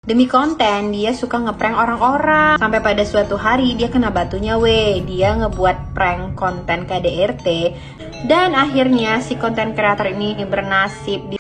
Demi konten, dia suka ngeprank orang-orang. Sampai pada suatu hari dia kena batunya weh. Dia ngebuat prank konten KDRT. Dan akhirnya si konten kreator ini bernasib di...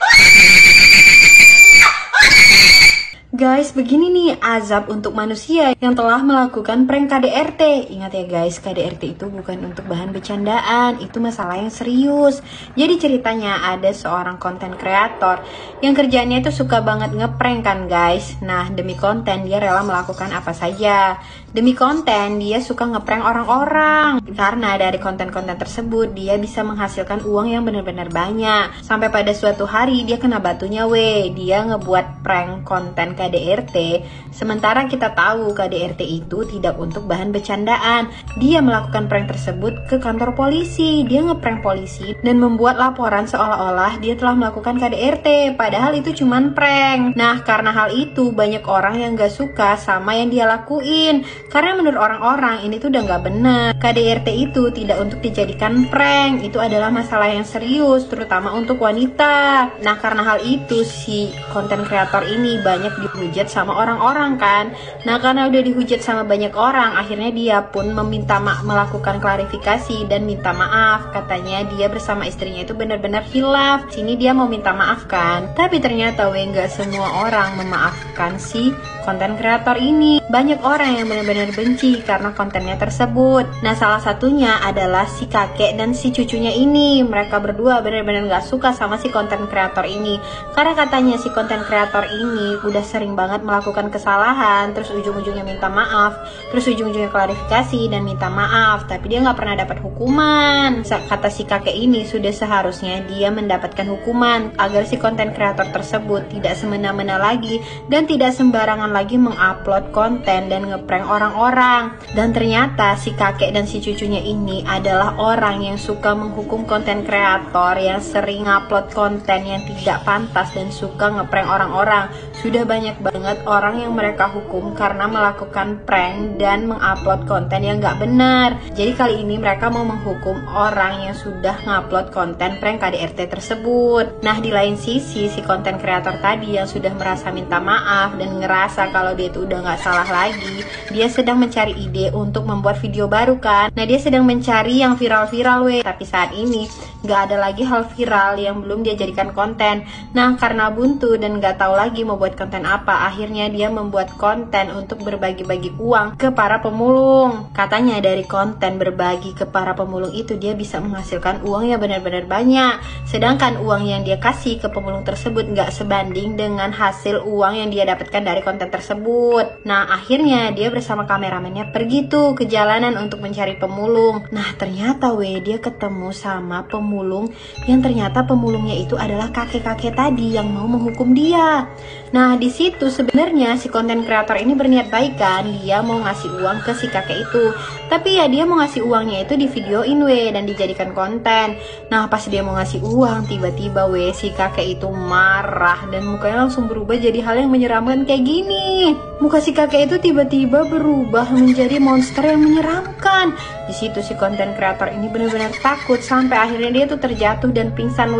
Guys, begini nih azab untuk manusia yang telah melakukan prank KDRT. Ingat ya guys, KDRT itu bukan untuk bahan bercandaan, itu masalah yang serius. Jadi ceritanya ada seorang konten kreator yang kerjanya itu suka banget ngeprank kan guys. Nah, demi konten dia rela melakukan apa saja. Demi konten dia suka ngeprank orang-orang. Karena dari konten-konten tersebut dia bisa menghasilkan uang yang benar-benar banyak. Sampai pada suatu hari dia kena batunya weh. Dia ngebuat prank konten KDRT, sementara kita tahu KDRT itu tidak untuk bahan bercandaan. Dia melakukan prank tersebut ke kantor polisi. Dia ngeprank polisi dan membuat laporan seolah-olah dia telah melakukan KDRT, padahal itu cuman prank. Nah, karena hal itu banyak orang yang gak suka sama yang dia lakuin, karena menurut orang-orang ini tuh udah gak bener. KDRT itu tidak untuk dijadikan prank, itu adalah masalah yang serius, terutama untuk wanita. Nah, karena hal itu si konten kreator ini banyak dihujat sama orang-orang kan. Nah, karena udah dihujat sama banyak orang, akhirnya dia pun melakukan klarifikasi dan minta maaf. Katanya dia bersama istrinya itu benar-benar khilaf. Sini dia mau minta maaf kan. Tapi ternyata nggak semua orang memaafkan si konten kreator ini. Banyak orang yang benar-benar benci karena kontennya tersebut. Nah, salah satunya adalah si kakek dan si cucunya ini. Mereka berdua benar-benar gak suka sama si konten kreator ini. Karena katanya si konten kreator ini udah sering banget melakukan kesalahan, terus ujung-ujungnya minta maaf, terus ujung-ujungnya klarifikasi dan minta maaf, tapi dia gak pernah dapat hukuman. Kata si kakek ini sudah seharusnya dia mendapatkan hukuman agar si konten kreator tersebut tidak semena-mena lagi dan tidak sembarangan lagi mengupload konten dan ngeprank orang-orang. Dan ternyata si kakek dan si cucunya ini adalah orang yang suka menghukum konten kreator yang sering ngupload konten yang tidak pantas dan suka ngeprank orang-orang. Sudah banyak banget orang yang mereka hukum karena melakukan prank dan mengupload konten yang gak benar. Jadi kali ini mereka mau menghukum orang yang sudah ngupload konten prank KDRT tersebut. Nah, di lain sisi si konten kreator tadi yang sudah merasa minta maaf dan ngerasa kalau dia itu udah gak salah lagi, dia sedang mencari ide untuk membuat video baru kan. Nah, dia sedang mencari yang viral-viral weh. Tapi saat ini gak ada lagi hal viral yang belum dia jadikan konten. Nah, karena buntu dan gak tahu lagi mau buat konten apa, akhirnya dia membuat konten untuk berbagi-bagi uang ke para pemulung. Katanya dari konten berbagi ke para pemulung itu dia bisa menghasilkan uang yang benar-benar banyak. Sedangkan uang yang dia kasih ke pemulung tersebut gak sebanding dengan hasil uang yang dia dapatkan dari konten tersebut. Nah, akhirnya dia bersama kameramennya pergi tuh ke jalanan untuk mencari pemulung. Nah, ternyata dia ketemu sama pemulung yang ternyata pemulungnya itu adalah kakek-kakek tadi yang mau menghukum dia. Nah, di situ sebenarnya si konten kreator ini berniat baik kan, dia mau ngasih uang ke si kakek itu. Tapi ya dia mau ngasih uangnya itu di videoin dan dijadikan konten. Nah, pas dia mau ngasih uang, tiba-tiba si kakek itu marah dan mukanya langsung berubah jadi hal yang menyeramkan kayak gini. Muka si kakek itu tiba-tiba berubah menjadi monster yang menyeramkan. Di situ si konten kreator ini benar-benar takut sampai akhirnya dia tuh terjatuh dan pingsan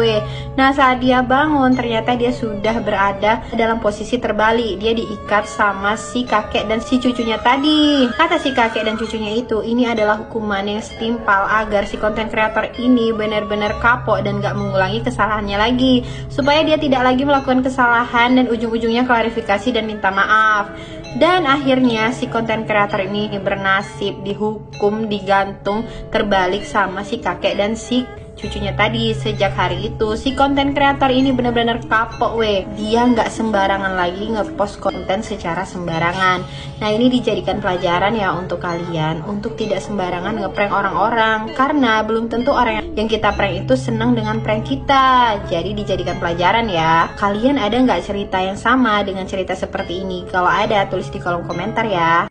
Nah, saat dia bangun ternyata dia sudah berada dalam posisi terbalik. Dia diikat sama si kakek dan si cucunya tadi. Kata si kakek dan cucunya itu, ini adalah hukuman yang setimpal agar si konten kreator ini benar-benar kapok dan gak mengulangi kesalahannya lagi, supaya dia tidak lagi melakukan kesalahan dan ujung-ujungnya klarifikasi dan minta maaf. Dan akhirnya si konten kreator ini bernasib dihukum, digantung terbalik sama si kakek dan si cucunya tadi. Sejak hari itu si konten kreator ini benar-benar kapok dia nggak sembarangan lagi ngepost konten secara sembarangan. Nah, ini dijadikan pelajaran ya untuk kalian, untuk tidak sembarangan ngeprank orang-orang, karena belum tentu orang yang kita prank itu senang dengan prank kita. Jadi dijadikan pelajaran ya. Kalian ada nggak cerita yang sama dengan cerita seperti ini? Kalau ada, tulis di kolom komentar ya.